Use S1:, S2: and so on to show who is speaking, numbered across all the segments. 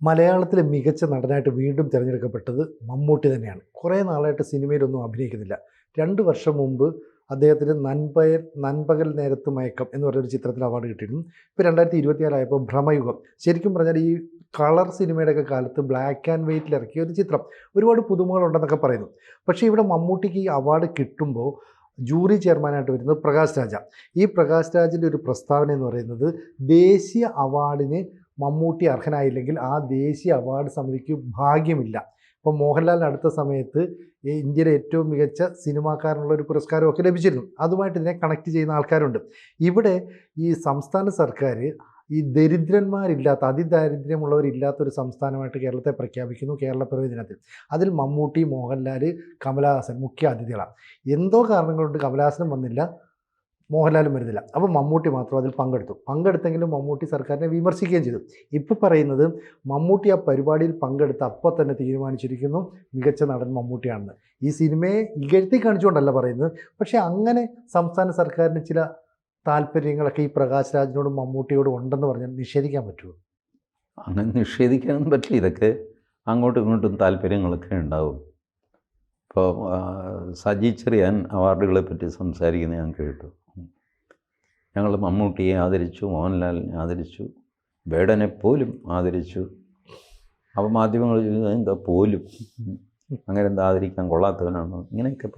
S1: മലയാളത്തിലെ മികച്ച നടനായിട്ട് വീണ്ടും തിരഞ്ഞെടുക്കപ്പെട്ടത് മമ്മൂട്ടി തന്നെയാണ്. കുറേ നാളായിട്ട് സിനിമയിലൊന്നും അഭിനയിക്കുന്നില്ല. 2 വർഷം മുമ്പ് അദ്ദേഹത്തിന് നൻപകൽ നേരത്ത് മയക്കം എന്ന് പറഞ്ഞൊരു ചിത്രത്തിന് അവാർഡ് കിട്ടിയിരുന്നു. ഇപ്പോൾ 2024 ആയപ്പോൾ ഭ്രമയുഗം. ശരിക്കും പറഞ്ഞാൽ ഈ കളർ സിനിമയുടെയൊക്കെ കാലത്ത് ബ്ലാക്ക് ആൻഡ് വൈറ്റിൽ ഇറക്കിയ ഒരു ചിത്രം. ഒരുപാട് പുതുമകളുണ്ടെന്നൊക്കെ പറയുന്നു. പക്ഷേ ഇവിടെ മമ്മൂട്ടിക്ക് ഈ അവാർഡ് കിട്ടുമ്പോൾ ജൂറി ചെയർമാനായിട്ട് വരുന്നത് പ്രകാശ് രാജ. ഈ പ്രകാശ് രാജിൻ്റെ ഒരു പ്രസ്താവന എന്ന് പറയുന്നത്, ദേശീയ അവാർഡിന് മമ്മൂട്ടി അർഹനായില്ലെങ്കിൽ ആ ദേശീയ അവാർഡ് സമിതിക്ക് ഭാഗ്യമില്ല. ഇപ്പോൾ മോഹൻലാലിന് അടുത്ത സമയത്ത് ഇന്ത്യയിലെ ഏറ്റവും മികച്ച സിനിമാക്കാരനുള്ള ഒരു പുരസ്കാരമൊക്കെ ലഭിച്ചിരുന്നു. അതുമായിട്ട് ഇതിനെ കണക്ട് ചെയ്യുന്ന ആൾക്കാരുണ്ട്. ഇവിടെ ഈ സംസ്ഥാന സർക്കാർ ഈ ദരിദ്രന്മാരില്ലാത്ത, അതിദാരിദ്ര്യമുള്ളവരില്ലാത്ത ഒരു സംസ്ഥാനമായിട്ട് കേരളത്തെ പ്രഖ്യാപിക്കുന്നു കേരളപ്പിറവി ദിനത്തിൽ. അതിൽ മമ്മൂട്ടി, മോഹൻലാൽ, കമലഹാസൻ മുഖ്യ അതിഥികളാണ്. എന്തോ കാരണങ്ങൾ കൊണ്ട് കമലഹാസനും വന്നില്ല, മോഹൻലാലും വരുന്നില്ല. അപ്പോൾ മമ്മൂട്ടി മാത്രം അതിൽ പങ്കെടുത്തെങ്കിലും മമ്മൂട്ടി സർക്കാരിനെ വിമർശിക്കുകയും ചെയ്തു. ഇപ്പോൾ പറയുന്നത് മമ്മൂട്ടി ആ പരിപാടിയിൽ പങ്കെടുത്ത് അപ്പോൾ തന്നെ തീരുമാനിച്ചിരിക്കുന്നു മികച്ച നടൻ മമ്മൂട്ടിയാണെന്ന്. ഈ സിനിമയെ ഇകഴ്ത്തി കാണിച്ചുകൊണ്ടല്ല പറയുന്നത്, പക്ഷേ അങ്ങനെ സംസ്ഥാന സർക്കാരിന് ചില താല്പര്യങ്ങളൊക്കെ ഈ പ്രകാശ് രാജിനോടും മമ്മൂട്ടിയോടും ഉണ്ടെന്ന് പറഞ്ഞാൽ നിഷേധിക്കാൻ പറ്റുമോ?
S2: അങ്ങനെ നിഷേധിക്കാനൊന്നും പറ്റില്ല. ഇതൊക്കെ അങ്ങോട്ടും ഇങ്ങോട്ടും താല്പര്യങ്ങളൊക്കെ ഉണ്ടാവും. ഇപ്പോൾ സജി ചെറിയാൻ അവാർഡുകളെ പറ്റി സംസാരിക്കുന്നത് ഞാൻ കേട്ടു. ഞങ്ങൾ മമ്മൂട്ടിയെ ആദരിച്ചു, മോഹൻലാലിനെ ആദരിച്ചു, ബേഡനെ പോലും ആദരിച്ചു. അപ്പോൾ മാധ്യമങ്ങൾ ചോദിക്കുന്നത് എന്താ പോലും, അങ്ങനെ എന്താ ആദരിക്കാൻ കൊള്ളാത്തവനാണോ, ഇങ്ങനെയൊക്കെ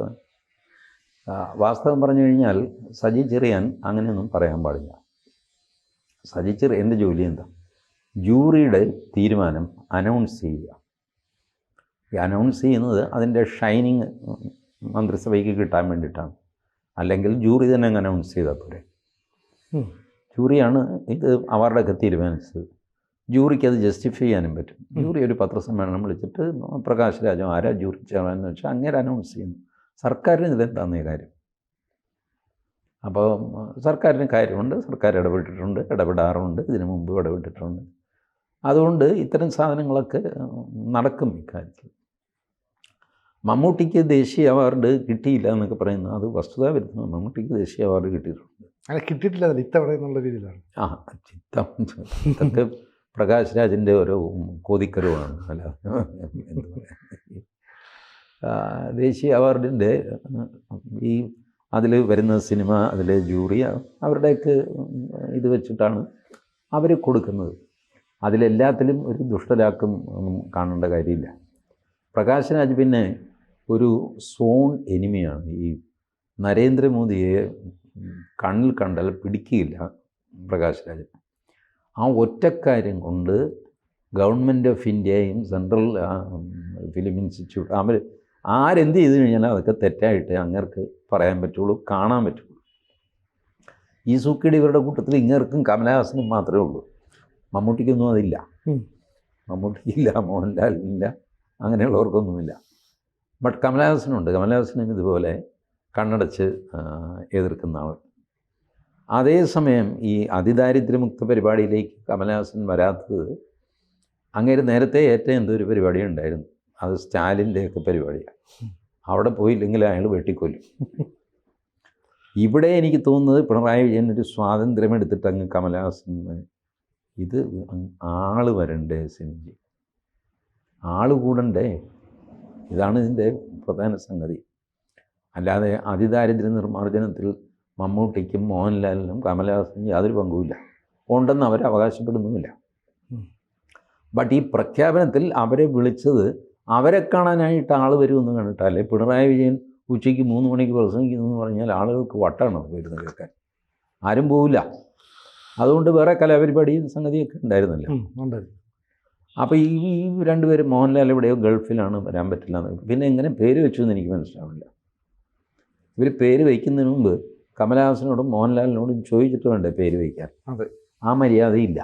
S2: വാസ്തവം പറഞ്ഞു കഴിഞ്ഞാൽ സജി ചെറിയാൻ അങ്ങനെയൊന്നും പറയാൻ പാടില്ല. സജി ചെറിയാൻ്റെ ജോലി എന്താ? ജൂറിയുടെ തീരുമാനം അനൗൺസ് ചെയ്യുക. ഈ അനൗൺസ് ചെയ്യുന്നത് അതിൻ്റെ ഷൈനിങ് മന്ത്രിസഭയ്ക്ക് കിട്ടാൻ വേണ്ടിയിട്ടാണ്. അല്ലെങ്കിൽ ജൂറി തന്നെ അങ്ങ് അനൗൺസ് ചെയ്താൽ പോരെ. ജൂറിയാണ് ഇത് അവാർഡൊക്കെ തീരുമാനിച്ചത്. ജൂറിക്ക് അത് ജസ്റ്റിഫൈ ചെയ്യാനും പറ്റും. ജൂറി ഒരു പത്രസമ്മേളനം വിളിച്ചിട്ട് പ്രകാശ് രാജ ആരാ ജൂറി ചെയർമാനെന്ന് വെച്ചാൽ അങ്ങനെ അനൗൺസ് ചെയ്യുന്നു. സർക്കാരിന് ഇതിലെന്താന്നേ കാര്യം? അപ്പോൾ സർക്കാരിന് കാര്യമുണ്ട്, സർക്കാർ ഇടപെടാറുണ്ട്, ഇതിനു മുമ്പ് ഇടപെട്ടിട്ടുണ്ട്. അതുകൊണ്ട് ഇത്തരം സാധനങ്ങളൊക്കെ നടക്കും ഇക്കാര്യത്തിൽ. മമ്മൂട്ടിക്ക് ദേശീയ അവാർഡ് കിട്ടിയില്ല എന്നൊക്കെ പറയുന്നത് അത് വസ്തുതാവിരുദ്ധമാണ്. മമ്മൂട്ടിക്ക് ദേശീയ അവാർഡ് കിട്ടിയിട്ടുണ്ട്.
S1: അങ്ങനെ കിട്ടിയിട്ടില്ല, ഇത്തവണ എന്നുള്ള രീതിയിലാണ്.
S2: ഇതൊക്കെ പ്രകാശ് രാജിൻ്റെ ഓരോ കോതിക്കരുവാണ്. അല്ല എന്ത് പറയാ, ദേശീയ അവാർഡിൻ്റെ ഈ അതിൽ വരുന്ന സിനിമ, അതിലെ ജൂറി, അവരുടെയൊക്കെ ഇത് വെച്ചിട്ടാണ് അവർ കൊടുക്കുന്നത്. അതിലെല്ലാത്തിലും ഒരു ദുഷ്ടലാക്കും കാണേണ്ട കാര്യമില്ല. പ്രകാശ് രാജ് പിന്നെ ഒരു സോൺ എനിമിയാണ്. ഈ നരേന്ദ്രമോദിയെ കണ്ണിൽ കണ്ടാൽ പിടിക്കുകയില്ല പ്രകാശ് രാജ്. ആ ഒറ്റക്കാര്യം കൊണ്ട് ഗവൺമെൻറ് ഓഫ് ഇന്ത്യയും സെൻട്രൽ ഫിലിം ഇൻസ്റ്റിറ്റ്യൂട്ട് അവർ ആരെന്ത് ചെയ്ത് കഴിഞ്ഞാലും അതൊക്കെ തെറ്റായിട്ട് അങ്ങേർക്ക് പറയാൻ പറ്റുള്ളൂ, കാണാൻ പറ്റുള്ളൂ. ഈ സൂക്കേട് ഇവരുടെ കൂട്ടത്തിൽ ഇങ്ങേർക്കും കമലഹാസനും മാത്രമേ ഉള്ളൂ. മമ്മൂട്ടിക്കൊന്നും അതില്ല. മമ്മൂട്ടിക്കില്ല, മോഹൻലാലിനില്ല, അങ്ങനെയുള്ളവർക്കൊന്നുമില്ല. ബട്ട് കമലഹാസനുണ്ട്. കമലഹാസനും ഇതുപോലെ കണ്ണടച്ച് എതിർക്കുന്ന ആൾ. അതേസമയം ഈ അതിദാരിദ്ര്യമുക്ത പരിപാടിയിലേക്ക് കമലഹാസൻ വരാത്തത്, അങ്ങേര് നേരത്തെ ഏറ്റവും എന്തൊരു പരിപാടി ഉണ്ടായിരുന്നു, അത് സ്റ്റാലിൻ്റെയൊക്കെ പരിപാടിയാണ്. അവിടെ പോയില്ലെങ്കിൽ അയാൾ വെട്ടിക്കൊല്ലും. ഇവിടെ എനിക്ക് തോന്നുന്നത് പിണറായി വിജയൻ ഒരു സ്വാതന്ത്ര്യം എടുത്തിട്ട് അങ്ങ് കമലഹാസൻ ഇത് ആള് വരണ്ടേ, സിനിമ ആള് കൂടണ്ടേ, ഇതാണ് ഇതിൻ്റെ പ്രധാന സംഗതി. അല്ലാതെ അതിദാരിദ്ര്യ നിർമ്മാർജ്ജനത്തിൽ മമ്മൂട്ടിക്കും മോഹൻലാലിനും കമലഹാസനും യാതൊരു പങ്കുമില്ല, ഉണ്ടെന്ന് അവർ അവകാശപ്പെടുന്നുമില്ല. ബട്ട് ഈ പ്രഖ്യാപനത്തിൽ അവരെ വിളിച്ചത് അവരെ കാണാനായിട്ട് ആൾ വരുമെന്ന് കണ്ടിട്ടല്ലേ. പിണറായി വിജയൻ ഉച്ചയ്ക്ക് 3 മണിക്ക് പ്രസംഗിക്കുന്നു എന്ന് പറഞ്ഞാൽ ആളുകൾക്ക് വട്ടാണ് വരുന്നത് കേൾക്കാൻ, ആരും പോവില്ല. അതുകൊണ്ട് വേറെ കലാപരിപാടിയും സംഗതിയൊക്കെ ഉണ്ടായിരുന്നല്ലോ. അപ്പോൾ ഈ രണ്ടുപേരും, മോഹൻലാൽ എവിടെയോ ഗൾഫിലാണ്, വരാൻ പറ്റില്ല എന്ന്. പിന്നെ എങ്ങനെ പേര് വെച്ചു എന്ന് എനിക്ക് മനസ്സിലാവില്ല. ഇവർ പേര് വയ്ക്കുന്നതിന് മുമ്പ് കമലഹാസനോടും മോഹൻലാലിനോടും ചോദിച്ചിട്ട് വേണ്ടേ പേര് വയ്ക്കാൻ. ആ മര്യാദയില്ല.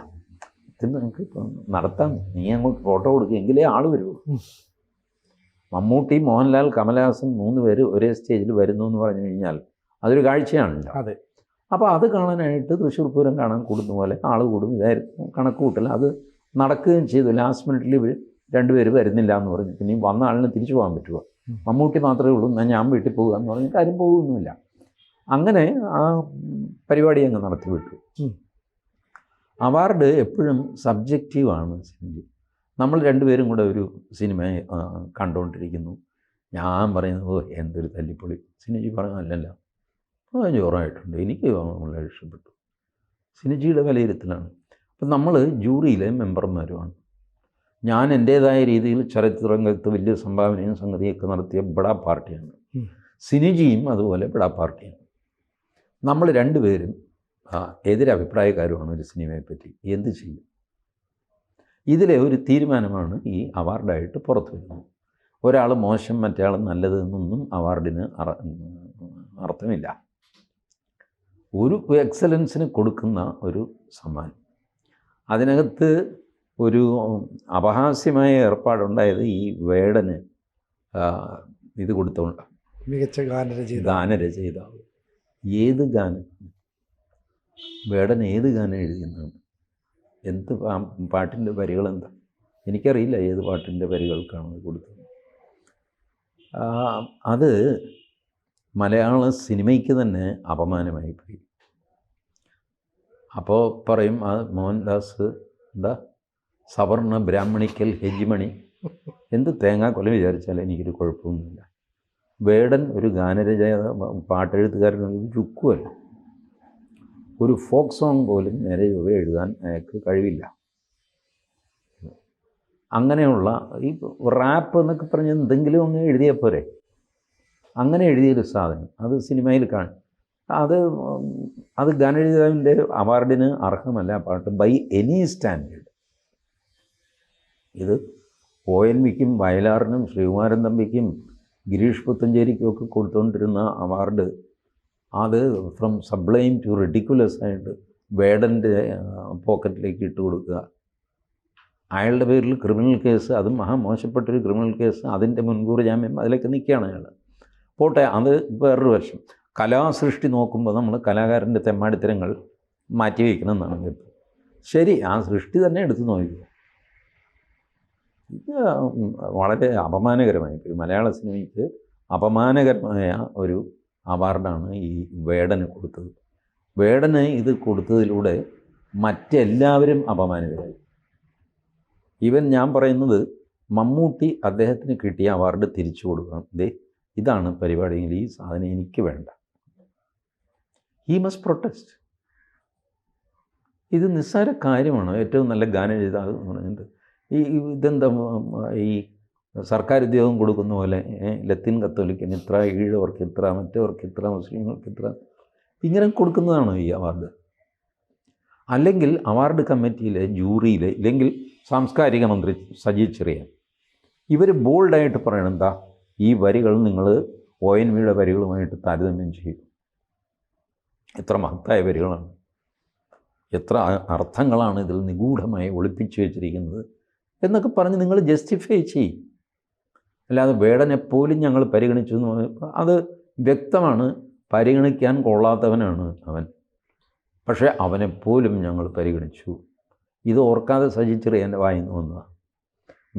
S2: ഇത് നമുക്ക് ഇപ്പം നടത്താം, നീ അങ്ങോട്ട് ഫോട്ടോ കൊടുക്കുക എങ്കിലേ ആൾ വരുള്ളൂ. മമ്മൂട്ടി, മോഹൻലാൽ, കമലഹാസൻ 3 പേര് ഒരേ സ്റ്റേജിൽ വരുന്നു എന്ന് പറഞ്ഞു കഴിഞ്ഞാൽ അതൊരു കാഴ്ചയാണല്ലോ.
S1: അതെ.
S2: അപ്പോൾ അത് കാണാനായിട്ട് തൃശ്ശൂർ പൂരം കാണാൻ കൂടുന്ന പോലെ ആൾ കൂടും. ഇതായിരുന്നു കണക്ക് കൂട്ടൽ. അത് നടക്കുകയും ചെയ്തു. ലാസ്റ്റ് മിനിറ്റിൽ 2 പേര് വരുന്നില്ല എന്ന് പറഞ്ഞു. പിന്നെ വന്ന ആളിന് തിരിച്ചു പോകാൻ പറ്റുമോ? മമ്മൂട്ടി മാത്രമേ ഉള്ളൂ, ഞാൻ വീട്ടിൽ പോകുക എന്ന് പറഞ്ഞിട്ട് ആരും പോകുന്നില്ല. അങ്ങനെ ആ പരിപാടി അങ്ങ് നടത്തി വിട്ടു. അവാർഡ് എപ്പോഴും സബ്ജക്റ്റീവാണ് സിനിമ. നമ്മൾ രണ്ടുപേരും കൂടെ ഒരു സിനിമ കണ്ടുകൊണ്ടിരിക്കുന്നു. ഞാൻ പറയുന്നത് ഓ എന്തൊരു തല്ലിപ്പൊളി. സിനിജി പറഞ്ഞു അല്ലല്ല ജോറായിട്ടുണ്ട്, എനിക്ക് വളരെ ഇഷ്ടപ്പെട്ടു. സിനിജിയുടെ വിലയിരുത്തലാണ്. അപ്പം നമ്മൾ ജൂറിയിലെ മെമ്പർമാരുമാണ്. ഞാൻ എൻ്റേതായ രീതിയിൽ ചലച്ചിത്രരംഗത്ത് വലിയ സംഭാവനയും സംഗതിയൊക്കെ നടത്തിയ ബഡാ പാർട്ടിയാണ്. സിനിജിയും അതുപോലെ ബഡാ പാർട്ടിയാണ്. നമ്മൾ രണ്ടുപേരും എതിരഭിപ്രായക്കാരുമാണ് ഒരു സിനിമയെപ്പറ്റി. എന്ത് ചെയ്യും? ഇതിലെ ഒരു തീരുമാനമാണ് ഈ അവാർഡായിട്ട് പുറത്തു വരുന്നത്. ഒരാൾ മോശം മറ്റേ ആൾ നല്ലത് എന്നൊന്നും അവാർഡിന് അർത്ഥമില്ല. ഒരു എക്സലൻസിന് കൊടുക്കുന്ന ഒരു സമ്മാനം. അതിനകത്ത് ഒരു അപഹാസ്യമായ ഏർപ്പാടുണ്ടായത് ഈ വേടന് ഇത് കൊടുത്തോണ്ടാണ്.
S1: മികച്ച
S2: ഗാനരചയിതാവ്. ഏത് ഗാനം? വേടൻ ഏത് ഗാനം എഴുതിയെന്നാണ്? എന്ത് പാട്ടിൻ്റെ വരികളെന്താ? എനിക്കറിയില്ല ഏത് പാട്ടിൻ്റെ വരികൾക്കാണ് കൊടുത്തത്. അത് മലയാള സിനിമയ്ക്ക് തന്നെ അപമാനമായിപ്പോയി. അപ്പോൾ പറയും ആ മോഹൻദാസ് എന്താ സവർണ ബ്രാഹ്മണിക്കൽ ഹെജിമണി, എന്ത് തേങ്ങാക്കൊല വിചാരിച്ചാൽ എനിക്കൊരു കുഴപ്പമൊന്നുമില്ല. വേടൻ ഒരു പാട്ടെഴുത്തുകാരനൊരു രുക്കുമല്ല. ഒരു ഫോക്ക് സോങ് പോലും നേരെ എഴുതാൻ അയാൾക്ക് കഴിവില്ല. അങ്ങനെയുള്ള ഈ റാപ്പ് എന്നൊക്കെ പറഞ്ഞ് എന്തെങ്കിലും ഒന്ന് എഴുതിയാൽ പോരെ. അങ്ങനെ എഴുതിയൊരു സാധനം അത് സിനിമയിൽ കാണും. അത് ഗാനരചയിതാവിൻ്റെ അവാർഡിന് അർഹമല്ല പാട്ട് ബൈ എനി സ്റ്റാൻഡേർഡ്. ഇത് ONVയ്ക്കും വയലാറിനും ശ്രീകുമാരൻ തമ്പിക്കും ഗിരീഷ് പുത്തഞ്ചേരിക്കും ഒക്കെ കൊടുത്തുകൊണ്ടിരുന്ന അവാർഡ് അത് ഫ്രം സബ്ലൈം ടു റിഡിക്കുലസ് ആയിട്ട് വേടൻ്റെ പോക്കറ്റിലേക്ക് ഇട്ട് കൊടുക്കുക. അയാളുടെ പേരിൽ ക്രിമിനൽ കേസ്, അതും മഹാമോശപ്പെട്ടൊരു ക്രിമിനൽ കേസ്, അതിൻ്റെ മുൻകൂർ ജാമ്യം, അതിലൊക്കെ നിൽക്കുകയാണ് അയാൾ. പോട്ടെ, അത് വേറൊരു വശം. കലാസൃഷ്ടി നോക്കുമ്പോൾ നമ്മൾ കലാകാരൻ്റെ തെമ്മാടിത്തരങ്ങൾ മാറ്റിവെക്കണം എന്നാണ്. ശരി, ആ സൃഷ്ടി തന്നെ എടുത്തു നോക്കുക. ഇത് വളരെ അപമാനകരമായി മലയാള സിനിമയ്ക്ക് അപമാനകരമായ ഒരു അവാർഡാണ് ഈ വേടന് കൊടുത്തത്. വേടന് ഇത് കൊടുത്തതിലൂടെ മറ്റെല്ലാവരും അപമാനിതരായി. ഈവൻ ഞാൻ പറയുന്നത് മമ്മൂട്ടി അദ്ദേഹത്തിന് കിട്ടിയ അവാർഡ് തിരിച്ചു കൊടുക്കണം. ഇതാണ് പരിപാടിയെങ്കിൽ ഈ സാധനം എനിക്ക് വേണ്ട. He must protest. ഇത് നിസ്സാര കാര്യമാണ്. ഏറ്റവും നല്ല ഗാനരചയിതാവ് എന്ന് പറയുന്നത് ഇതെന്താ ഈ സർക്കാർ ഉദ്യോഗം കൊടുക്കുന്ന പോലെ ലത്തീൻ കത്തോലിക്കന് ഇത്ര, ഈഴവർക്ക് ഇത്ര, മറ്റവർക്ക് ഇത്ര, മുസ്ലിങ്ങൾക്ക് ഇത്ര, ഇങ്ങനെ കൊടുക്കുന്നതാണ് ഈ അവാർഡ്. അല്ലെങ്കിൽ അവാർഡ് കമ്മിറ്റിയിലെ ജൂറിയിലെ, ഇല്ലെങ്കിൽ സാംസ്കാരിക മന്ത്രി സജി ചെറിയാൻ, ഇവർ ബോൾഡായിട്ട് പറയണം, എന്താ ഈ വരികൾ നിങ്ങൾ ONVയുടെ വരികളുമായിട്ട് താരതമ്യം ചെയ്യും. എത്ര മഹത്തായ വരികളാണ്, എത്ര അർത്ഥങ്ങളാണ് ഇതിൽ നിഗൂഢമായി ഒളിപ്പിച്ചു വെച്ചിരിക്കുന്നത് എന്നൊക്കെ പറഞ്ഞ് നിങ്ങൾ ജസ്റ്റിഫൈ ചെയ്യും. അല്ലാതെ വേടനെപ്പോലും ഞങ്ങൾ പരിഗണിച്ചു എന്ന് പറഞ്ഞപ്പോൾ അത് വ്യക്തമാണ്, പരിഗണിക്കാൻ കൊള്ളാത്തവനാണ് അവൻ. പക്ഷേ അവനെപ്പോലും ഞങ്ങൾ പരിഗണിച്ചു. ഇത് ഓർക്കാതെ സജി ചെറിയാൻ്റെ വായിന്ന് വന്നതാണ്.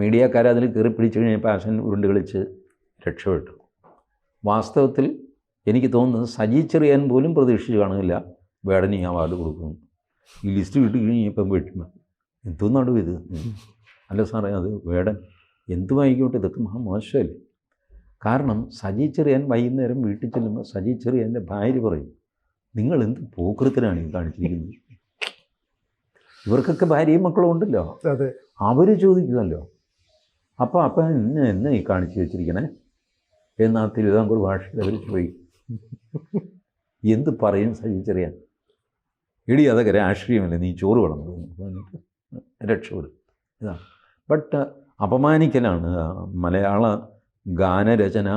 S2: മീഡിയക്കാരതിൽ കയറി പിടിച്ചു കഴിഞ്ഞപ്പോൾ ആശൻ ഉരുണ്ട് കളിച്ച് രക്ഷപ്പെട്ടു. വാസ്തവത്തിൽ എനിക്ക് തോന്നുന്നത് സജി ചെറിയാൻ പോലും പ്രതീക്ഷിച്ച് കാണില്ല വേടന് ഈ അവാർഡ് കൊടുക്കുന്നു. ഈ ലിസ്റ്റ് കിട്ടി കഴിഞ്ഞപ്പം വീട്ടിൽ എന്തോന്നാണ് ഇത്? അല്ല സാറേ, അത് വേടൻ എന്തുമായിക്കോട്ടെ, ഇതൊക്കെ മോശമല്ലേ? കാരണം സജി ചെറിയാൻ വൈകുന്നേരം വീട്ടിൽ ചെല്ലുമ്പോൾ സജി ചെറിയാൻ്റെ ഭാര്യ പറയും, നിങ്ങൾ എന്ത് പോക്കൃത്തിനാണ് ഈ കാണിച്ചിരിക്കുന്നത്? ഇവർക്കൊക്കെ ഭാര്യയും മക്കളും ഉണ്ടല്ലോ, അവർ ചോദിക്കുമല്ലോ, അപ്പം എന്നെ ഈ കാണിച്ചു വെച്ചിരിക്കണേ എന്നാ തിരുവിതാംകൂർ ഭാഷയിൽ അവർ ചോദിക്കും. എന്ത് പറയും സജി ചെറിയാൻ? ഇടി അതൊക്കെ രാഷ്ട്രീയമല്ലേ, നീ ചോറ് വളർന്നു എന്നിട്ട് രക്ഷപ്പെടും. ഇതാണ്. ബട്ട് അപമാനിക്കലാണ് മലയാള ഗാനരചന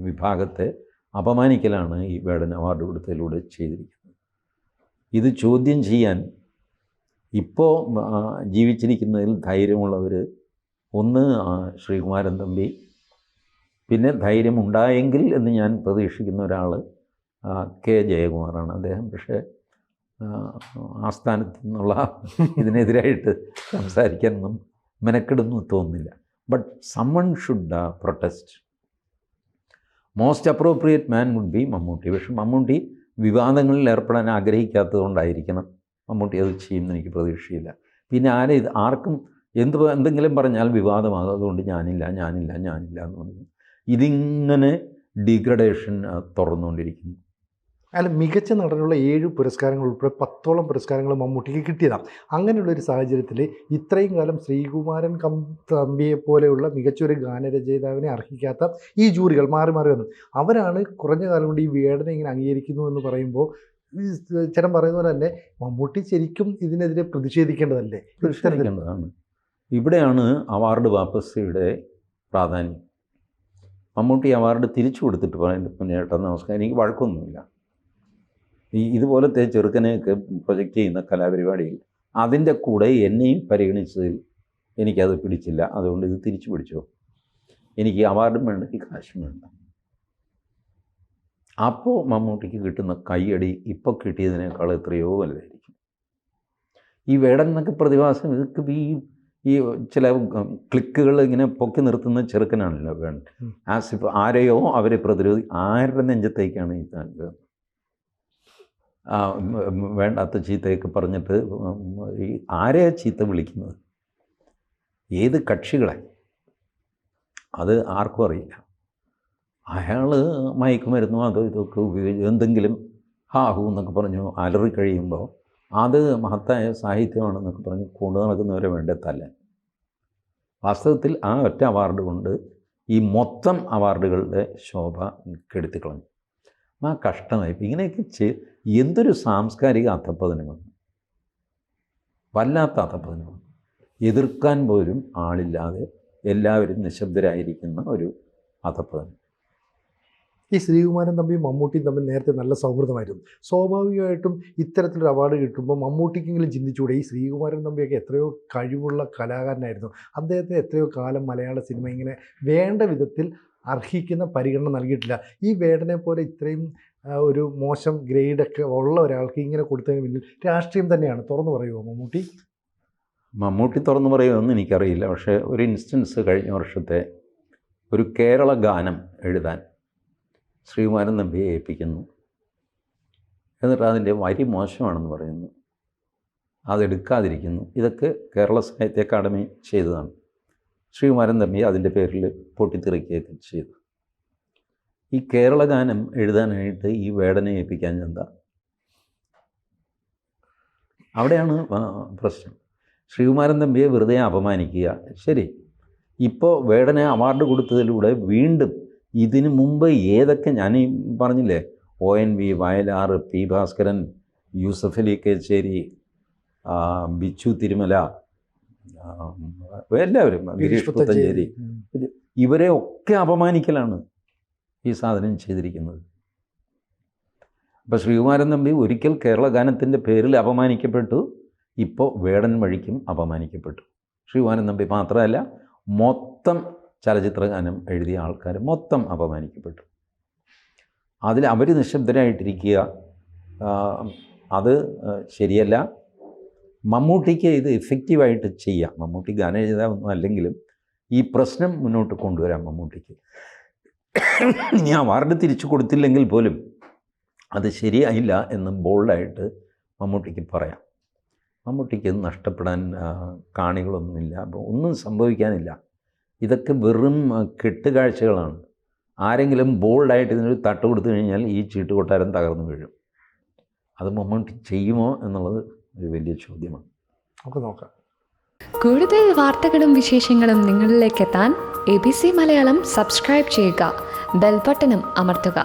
S2: വിഭാഗത്തെ അപമാനിക്കലാണ് ഈ വേടൻ അവാർഡ് കൊടുത്തതിലൂടെ ചെയ്തിരിക്കുന്നത്. ഇത് ചോദ്യം ചെയ്യാൻ ഇപ്പോൾ ജീവിച്ചിരിക്കുന്നതിൽ ധൈര്യമുള്ളവർ ഒന്ന് ശ്രീകുമാരൻ തമ്പി, പിന്നെ ധൈര്യമുണ്ടായെങ്കിൽ എന്ന് ഞാൻ പ്രതീക്ഷിക്കുന്ന ഒരാൾ കെ ജയകുമാറാണ്. അദ്ദേഹം പക്ഷേ ആസ്ഥാനത്ത് നിന്നുള്ള ഇതിനെതിരായിട്ട് സംസാരിക്കാനൊന്നും മെനക്കെടുന്നു തോന്നുന്നില്ല. But someone should protest. Most appropriate man would be Mammootty. പക്ഷെ മമ്മൂട്ടി വിവാദങ്ങളിൽ ഏർപ്പെടാൻ ആഗ്രഹിക്കാത്തത് കൊണ്ടായിരിക്കണം മമ്മൂട്ടി അത് ചെയ്യുമെന്ന് എനിക്ക് പ്രതീക്ഷയില്ല. പിന്നെ ആർക്കും എന്തെങ്കിലും പറഞ്ഞാൽ വിവാദമാകും. അതുകൊണ്ട് ഞാനില്ല എന്ന് പറഞ്ഞു ഇതിങ്ങനെ ഡിഗ്രഡേഷൻ തുറന്നുകൊണ്ടിരിക്കുന്നു.
S1: അല്ല, മികച്ച നടനുള്ള 7 പുരസ്കാരങ്ങൾ ഉൾപ്പെടെ 10ഓളം പുരസ്കാരങ്ങൾ മമ്മൂട്ടിക്ക് കിട്ടിയതാണ്. അങ്ങനെയുള്ളൊരു സാഹചര്യത്തിൽ ഇത്രയും കാലം ശ്രീകുമാരൻ തമ്പിയെ പോലെയുള്ള മികച്ചൊരു ഗാനരചയിതാവിനെ അർഹിക്കാത്ത ഈ ജൂറികൾ മാറി മാറി വന്നു. അവരാണ് കുറഞ്ഞ കാലം കൊണ്ട് ഈ വേടനെ ഇങ്ങനെ അംഗീകരിക്കുന്നു എന്ന് പറയുമ്പോൾ ഈ ചേട്ടൻ പറയുന്ന പോലെ തന്നെ മമ്മൂട്ടി ശരിക്കും ഇതിനെതിരെ പ്രതിഷേധിക്കേണ്ടതല്ലേ?
S2: പ്രതിഷേധിക്കേണ്ടതാണ്. ഇവിടെയാണ് അവാർഡ് വാപ്പസിയുടെ പ്രാധാന്യം. മമ്മൂട്ടി അവാർഡ് തിരിച്ചു കൊടുത്തിട്ട് പറഞ്ഞു, ചേട്ടാ നമസ്കാരം, എനിക്ക് വഴക്കൊന്നുമില്ല. ഇതുപോലത്തെ ചെറുക്കനെയൊക്കെ പ്രൊജക്റ്റ് ചെയ്യുന്ന കലാപരിപാടിയിൽ അതിൻ്റെ കൂടെ എന്നെയും പരിഗണിച്ചതിൽ എനിക്കത് പിടിച്ചില്ല. അതുകൊണ്ട് ഇത് തിരിച്ചു പിടിച്ചോ, എനിക്ക് അവാർഡും വേണ്ട, ഈ കാശും വേണ്ട. അപ്പോൾ മമ്മൂട്ടിക്ക് കിട്ടുന്ന കയ്യടി ഇപ്പോൾ കിട്ടിയതിനേക്കാൾ എത്രയോ വലുതായിരിക്കും. ഈ വേടൻ എന്നൊക്കെ പ്രതിഭാസം ഇതൊക്കെ ഈ ചില ക്ലിക്കുകൾ ഇങ്ങനെ പൊക്കി നിർത്തുന്ന ചെറുക്കനാണല്ലോ വേണ്ട. ആസിഫ് ആരെയോ അവരെ ആരുടെ നെഞ്ചത്തേക്കാണ് ഈ താങ്കൾ വേണ്ടാത്ത ചീത്തയൊക്കെ പറഞ്ഞിട്ട് ഈ ആരെയാ ചീത്ത വിളിക്കുന്നത്, ഏത് കക്ഷികളെ, അത് ആർക്കും അറിയില്ല. അയാൾ മയക്കുമരുന്നോ അതോ ഇതൊക്കെ ഉപയോഗിച്ച് എന്തെങ്കിലും ഹാഹു എന്നൊക്കെ പറഞ്ഞു അലറി കഴിയുമ്പോൾ അത് മഹത്തായ സാഹിത്യമാണെന്നൊക്കെ പറഞ്ഞ് കൊണ്ടു നടക്കുന്നവരെ വേണ്ട തല്ലാൻ. വാസ്തവത്തിൽ ആ ഒറ്റ അവാർഡ് കൊണ്ട് ഈ മൊത്തം അവാർഡുകളുടെ ശോഭ കെടുത്തിക്കളഞ്ഞു. ആ കഷ്ടമായി. ഇങ്ങനെയൊക്കെ എന്തൊരു സാംസ്കാരിക അധപ്പതനമാണ്, വല്ലാത്ത അധപ്പതനമാണ്. എതിർക്കാൻ പോലും ആളില്ലാതെ എല്ലാവരും നിശബ്ദരായിരിക്കുന്ന ഒരു അധപ്പതനം.
S1: ഈ ശ്രീകുമാരൻ തമ്പിയും മമ്മൂട്ടിയും തമ്മിൽ നേരത്തെ നല്ല സൗഹൃദമായിരുന്നു. സ്വാഭാവികമായിട്ടും ഇത്തരത്തിലൊരു അവാർഡ് കിട്ടുമ്പോൾ മമ്മൂട്ടിക്കെങ്കിലും ചിന്തിച്ചുകൂടെ, ഈ ശ്രീകുമാരൻ തമ്പിയൊക്കെ എത്രയോ കഴിവുള്ള കലാകാരനായിരുന്നു, അദ്ദേഹത്തിന് എത്രയോ കാലം മലയാള സിനിമ ഇങ്ങനെ വേണ്ട വിധത്തിൽ അർഹിക്കുന്ന പരിഗണന നൽകിയിട്ടില്ല. ഈ വേടനെ പോലെ ഇത്രയും ഒരു മോശം ഗ്രേഡൊക്കെ ഉള്ള ഒരാൾക്ക് ഇങ്ങനെ കൊടുത്തതിന് പിന്നിൽ രാഷ്ട്രീയം തന്നെയാണ്. തുറന്നു പറയുമോ
S2: മമ്മൂട്ടി തുറന്നു പറയുമെന്ന് എനിക്കറിയില്ല. പക്ഷേ ഒരു ഇൻസ്റ്റൻസ് കഴിഞ്ഞ വർഷത്തെ ഒരു കേരള ഗാനം എഴുതാൻ ശ്രീകുമാരൻ തമ്പിയെ ഏൽപ്പിക്കുന്നു. എന്നിട്ട് അതിൻ്റെ വരി മോശമാണെന്ന് പറയുന്നു, അതെടുക്കാതിരിക്കുന്നു. ഇതൊക്കെ കേരള സാഹിത്യ അക്കാദമി ചെയ്തതാണ്. ശ്രീകുമാരൻ തമ്പി അതിൻ്റെ പേരിൽ പൊട്ടിത്തെറിക്കുകയൊക്കെ ചെയ്തു. ഈ കേരള ഗാനം എഴുതാനായിട്ട് ഈ വേടനെ ഏൽപ്പിക്കാൻ എന്താ? അവിടെയാണ് പ്രശ്നം. ശ്രീകുമാരൻ തമ്പിയെ വെറുതെ അപമാനിക്കുക. ശരി, ഇപ്പോൾ വേടനെ അവാർഡ് കൊടുത്തതിലൂടെ വീണ്ടും ഇതിനു മുമ്പ് ഏതൊക്കെ ഞാൻ ഈ പറഞ്ഞില്ലേ, ONV, വയലാർ, P. ഭാസ്കരൻ, യൂസഫ് അലി കേച്ചേരി, ബിച്ചു തിരുമല, എല്ലാവരും, ഗിരീഷ് പുത്തഞ്ചേരി, ഇവരെ ഒക്കെ അപമാനിക്കലാണ് ഈ സാധനം ചെയ്തിരിക്കുന്നത്. അപ്പോൾ ശ്രീകുമാരൻ തമ്പി ഒരിക്കൽ കേരള ഗാനത്തിൻ്റെ പേരിൽ അപമാനിക്കപ്പെട്ടു, ഇപ്പോൾ വേടൻ വഴിക്കും അപമാനിക്കപ്പെട്ടു. ശ്രീകുമാരൻ തമ്പി മാത്രമല്ല, മൊത്തം ചലച്ചിത്ര ഗാനം എഴുതിയ ആൾക്കാർ മൊത്തം അപമാനിക്കപ്പെട്ടു. അതിൽ അവർ നിശബ്ദരായിട്ടിരിക്കുക, അത് ശരിയല്ല. മമ്മൂട്ടിക്ക് ഇത് എഫക്റ്റീവായിട്ട് ചെയ്യാം. മമ്മൂട്ടി ഗാനം എഴുതാനൊന്നും അല്ലെങ്കിലും ഈ പ്രശ്നം മുന്നോട്ട് കൊണ്ടുവരാം മമ്മൂട്ടിക്ക്. ഇനി അവാർഡ് തിരിച്ചു കൊടുത്തില്ലെങ്കിൽ പോലും അത് ശരിയായില്ല എന്ന് ബോൾഡായിട്ട് മമ്മൂട്ടിക്ക് പറയാം. മമ്മൂട്ടിക്ക് നഷ്ടപ്പെടാൻ കാണികളൊന്നുമില്ല, അപ്പോൾ ഒന്നും സംഭവിക്കാനില്ല. ഇതൊക്കെ വെറും കെട്ടുകാഴ്ചകളാണ്. ആരെങ്കിലും ബോൾഡായിട്ട് ഇതിനൊരു തട്ട് കൊടുത്തു കഴിഞ്ഞാൽ ഈ ചീട്ട് കൊട്ടാരം തകർന്നു വീഴും. അത് മമ്മൂട്ടി ചെയ്യുമോ എന്നുള്ളത് ഒരു വലിയ ചോദ്യമാണ്.
S1: നമുക്ക് നോക്കാം.
S3: കൂടുതൽ വാർത്തകളും വിശേഷങ്ങളും നിങ്ങളിലേക്ക് എത്താൻ ABC മലയാളം സബ്സ്ക്രൈബ് ചെയ്യുക, ബെൽ ബട്ടണും അമർത്തുക.